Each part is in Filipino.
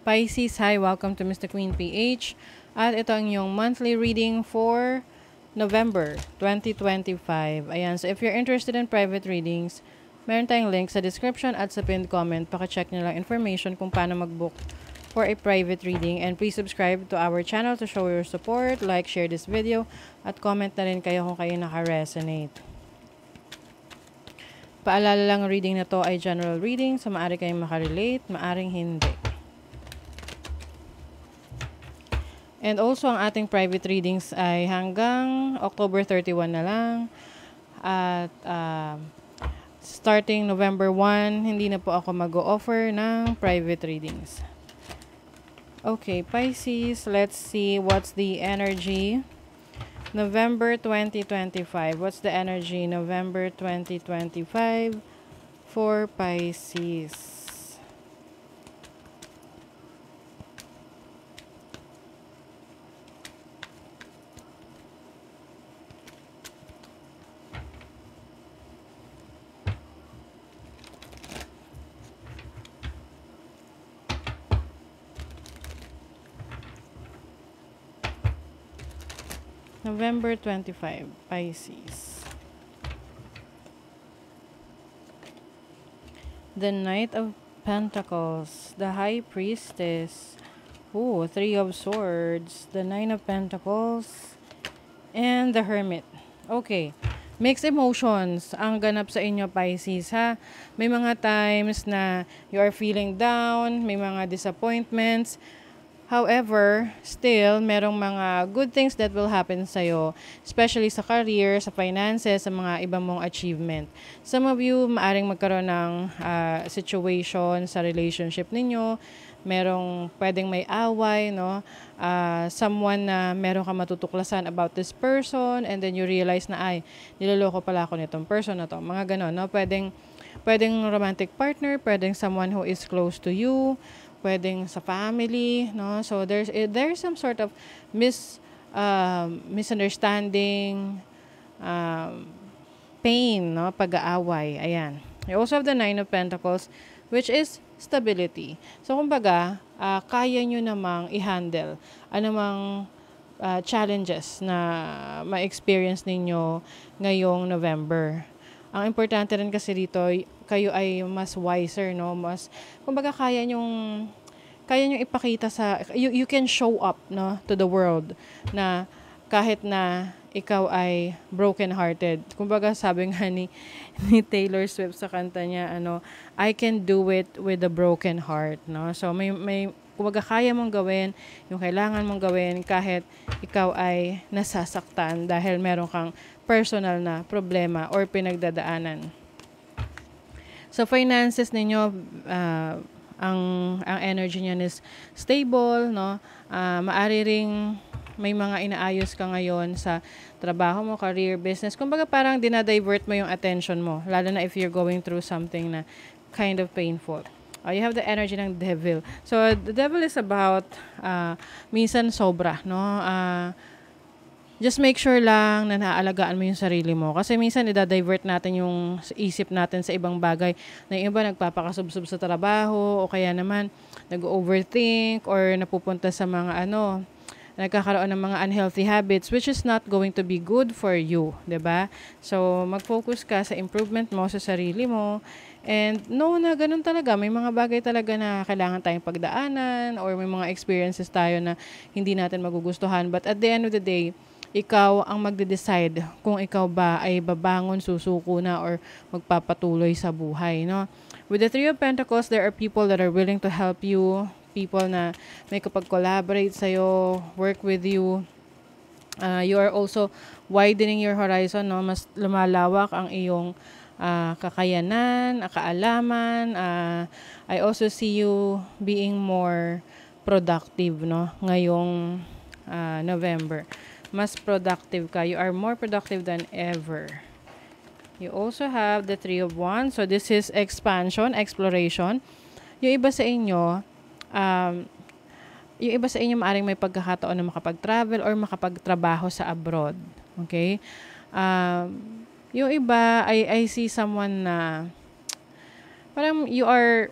Pisces, hi! Welcome to Mr. Queen PH. At ito ang inyong monthly reading for November 2025. Ayan, so if you're interested in private readings, meron tayong link sa description at sa pinned comment. Paka-check nyo lang information kung paano mag-book for a private reading. And please subscribe to our channel to show your support, like, share this video, at comment na rin kayo kung kayo naka-resonate. Paalala lang, reading na to ay general reading, so maaari kayong makarelate, maaring hindi. And also, ang ating private readings ay hanggang October 31 na lang. At starting November 1, hindi na po ako mag-o-offer ng private readings. Okay, Pisces, let's see what's the energy. November 2025. What's the energy November 2025 for Pisces? November 25, Pisces. The Knight of Pentacles, the High Priestess, ooh, Three of Swords, the Nine of Pentacles, and the Hermit. Okay, mixed emotions ang ganap sa inyo, Pisces, ha? May mga times na you are feeling down, may mga disappointments. However, still, merong mga good things that will happen sa'yo, especially sa career, sa finances, sa mga ibang mong achievement. Some of you, maaring magkaroon ng situation sa relationship ninyo, merong pwedeng may away, no? Someone na meron ka matutuklasan about this person, and then you realize na, ay, niloloko pala ako nitong person na to. Mga ganon, no? Pwedeng romantic partner, pwedeng someone who is close to you, pwedeng sa family, no? So there's some sort of misunderstanding, pain, no? Pag-aaway. Ayan. You also have the Nine of Pentacles, which is stability. So kumbaga, kaya nyo namang i-handle anumang challenges na ma-experience ninyo ngayong November. Ang importante rin kasi dito, kayo ay mas wiser, no? Mas, kumbaga, kaya nyong ipakita you can show up, no, to the world na kahit na ikaw ay broken-hearted. Kumbaga, sabi nga ni Taylor Swift sa kanta niya, I can do it with a broken heart, no? So, kumbaga, kaya mong gawin yung kailangan mong gawin kahit ikaw ay nasasaktan dahil meron kang personal na problema or pinagdadaanan. So, finances ninyo, ang energy niyan is stable, no? Maari ring may mga inaayos ka ngayon sa trabaho mo, career, business. Kumbaga, parang dinadivert mo yung attention mo, lalo na if you're going through something na kind of painful. You have the energy ng devil. So, the devil is about, minsan sobra, no? Just make sure lang na naaalagaan mo yung sarili mo. Kasi minsan, idadivert natin yung isip natin sa ibang bagay. Na yung iba, nagpapakasubsob sa trabaho, o kaya naman, nag-overthink, or napupunta sa mga nagkakaroon ng mga unhealthy habits, which is not going to be good for you, 'di ba? So, mag-focus ka sa improvement mo sa sarili mo. And no, na ganun talaga. May mga bagay talaga na kailangan tayong pagdaanan, or may mga experiences tayo na hindi natin magugustuhan. But at the end of the day, ikaw ang magde-decide kung ikaw ba ay babangon, susuko na, or magpapatuloy sa buhay, no? With the Three of Pentacles, there are people that are willing to help you, people na may kapag-collaborate sa'yo, work with you. You are also widening your horizon, no? Mas lumalawak ang iyong kakayanan, kaalaman. I also see you being more productive, no? Ngayong November. Mas productive ka. You are more productive than ever. You also have the Three of Wands. So, this is expansion, exploration. Yung iba sa inyo, maaring may pagkakataon na makapag-travel or makapagtrabaho sa abroad. Okay? Yung iba, I see someone na parang you are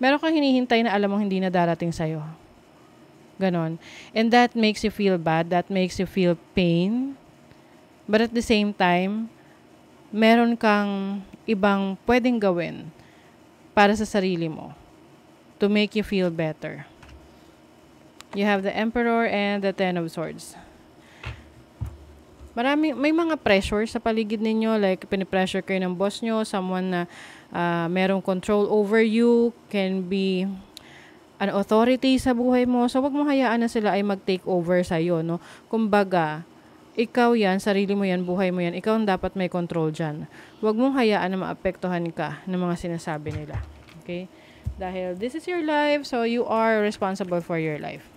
meron kang hinihintay na alam mong hindi na darating sa'yo. Ganon. And that makes you feel bad. That makes you feel pain. But at the same time, meron kang ibang pwedeng gawin para sa sarili mo to make you feel better. You have the Emperor and the Ten of Swords. May mga pressure sa paligid ninyo, like pinipressure kayo ng boss nyo, someone na merong control over you, can be an authority sa buhay mo. So, wag mo hayaan na sila ay mag-take over sa'yo, no? Kumbaga, ikaw yan, sarili mo yan, buhay mo yan, ikaw ang dapat may control dyan. Wag mong hayaan na maapektuhan ka ng mga sinasabi nila. Okay? Dahil this is your life, so you are responsible for your life.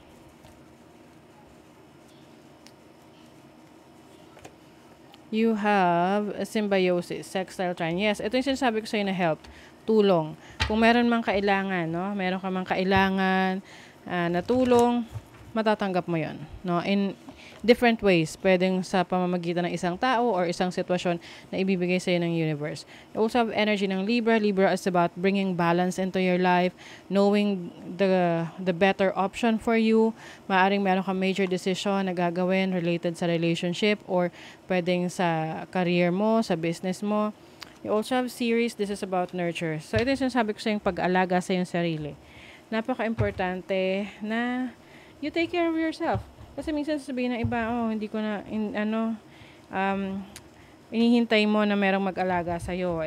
You have a symbiosis, sextile trine. Yes, ito yung sinasabi ko sa'yo na help, tulong. Kung meron mang kailangan, no? Meron ka mang kailangan na tulong, matatanggap mo yon, no? In different ways. Pwedeng sa pamamagitan ng isang tao or isang sitwasyon na ibibigay sa'yo ng universe. You also have energy ng Libra. Libra is about bringing balance into your life, knowing the better option for you. Maaring meron kang major decision na gagawin related sa relationship or pwedeng sa career mo, sa business mo. You also have series. This is about nurture. So, ito yung sinasabi ko sa yung pag-alaga sa yung sarili. Napaka-importante na you take care of yourself. Kasi minsan sasabihin ng iba, hindi ko na, inihintay mo na merong mag-alaga sa'yo.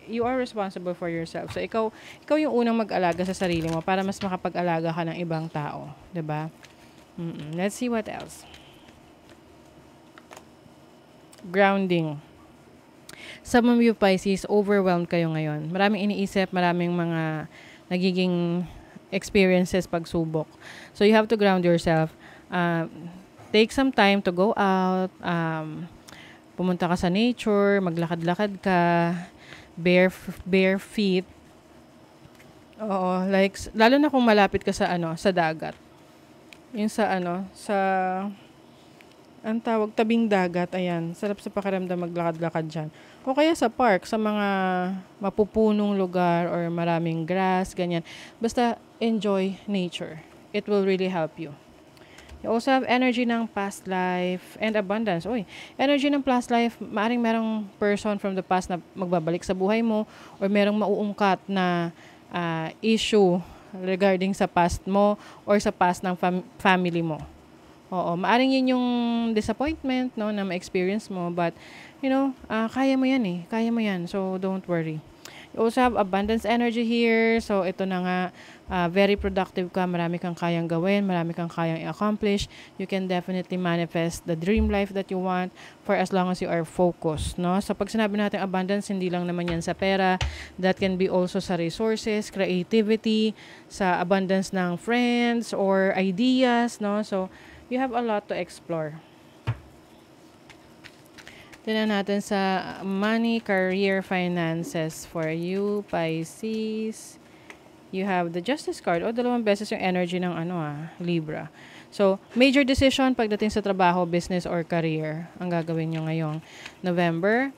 You are responsible for yourself. So, ikaw yung unang mag-alaga sa sarili mo para mas makapag-alaga ka ng ibang tao. 'Di ba? Let's see what else. Grounding. Some of you Pisces, overwhelmed kayo ngayon. Maraming iniisip, maraming mga nagiging experiences pagsubok. So, you have to ground yourself. Take some time to go out, pumunta ka sa nature, maglakad-lakad ka, bare feet. Oo, like, lalo na kung malapit ka sa dagat. Yung ang tawag, tabing dagat, ayan, sarap sa pakiramdam maglakad-lakad dyan. O kaya sa park, sa mga mapupunong lugar or maraming grass, ganyan. Basta enjoy nature. It will really help you. You also have energy ng past life and abundance. Energy ng past life, maaring merong person from the past na magbabalik sa buhay mo or merong mauungkat na issue regarding sa past mo or sa past ng family mo. Oo, maaring yun yung disappointment, no, na ma-experience mo, but kaya mo yan kaya mo yan, so don't worry. You also have abundance energy here. So, ito na nga, very productive ka. Marami kang kayang gawin. Marami kang kayang i-accomplish. You can definitely manifest the dream life that you want for as long as you are focused, no? So, pag sinabi natin abundance, hindi lang naman yan sa pera. That can be also sa resources, creativity, sa abundance ng friends or ideas, no? So, you have a lot to explore. Tignan natin sa money, career, finances for you, Pisces. You have the Justice card. Dalawang beses yung energy ng Libra. So, major decision pagdating sa trabaho, business, or career ang gagawin nyo ngayong November.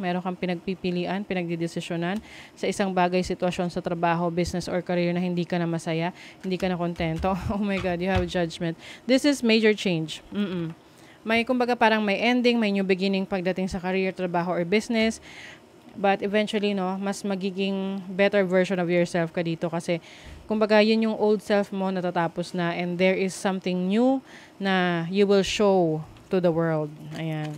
Meron kang pinagpipilian, pinagdidesisyonan sa isang bagay, sitwasyon sa trabaho, business, or career na hindi ka na masaya, hindi ka na kontento. Oh my God, you have judgment. This is major change. Parang may ending, may new beginning pagdating sa career, trabaho, or business. But eventually, mas magiging better version of yourself ka dito kasi yun yung old self mo natatapos na and there is something new na you will show to the world. Ayan.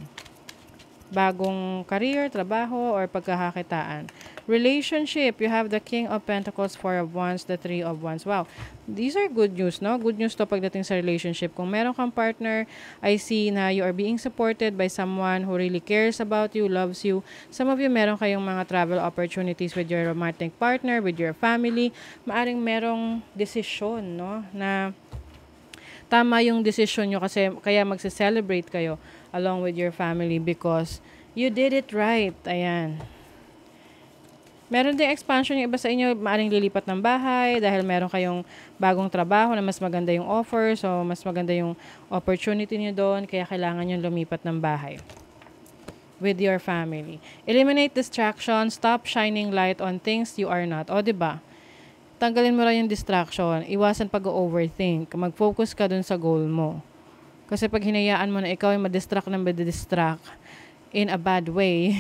Bagong career, trabaho, or pagkakakitaan. Relationship, you have the King of Pentacles, Four of Wands, the Three of Wands. Wow, these are good news, no? Good news to pagdating sa relationship. Kung meron kang partner, I see na you are being supported by someone who really cares about you, loves you. Some of you, meron kayong mga travel opportunities with your romantic partner, with your family. Maaring merong desisyon, no? Na tama yung decision nyo kasi kaya magse-celebrate kayo along with your family because you did it right. Ayan. Meron din expansion yung iba sa inyo, maaring lilipat ng bahay dahil meron kayong bagong trabaho na mas maganda yung offer, so mas maganda yung opportunity niyo doon, kaya kailangan nyo lumipat ng bahay. with your family. Eliminate distraction. Stop shining light on things you are not. O, diba? Tanggalin mo lang yung distraction. Iwasan pag-overthink. Mag-focus ka dun sa goal mo. Kasi pag hinayaan mo na ikaw ay madistract ng madidistract in a bad way,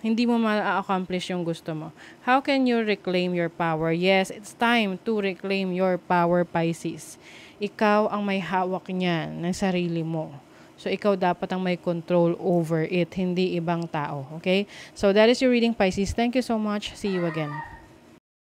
hindi mo ma-accomplish yung gusto mo. How can you reclaim your power? Yes, it's time to reclaim your power, Pisces. Ikaw ang may hawak niyan ng sarili mo. So, ikaw dapat ang may control over it, hindi ibang tao. Okay? So, that is your reading, Pisces. Thank you so much. See you again.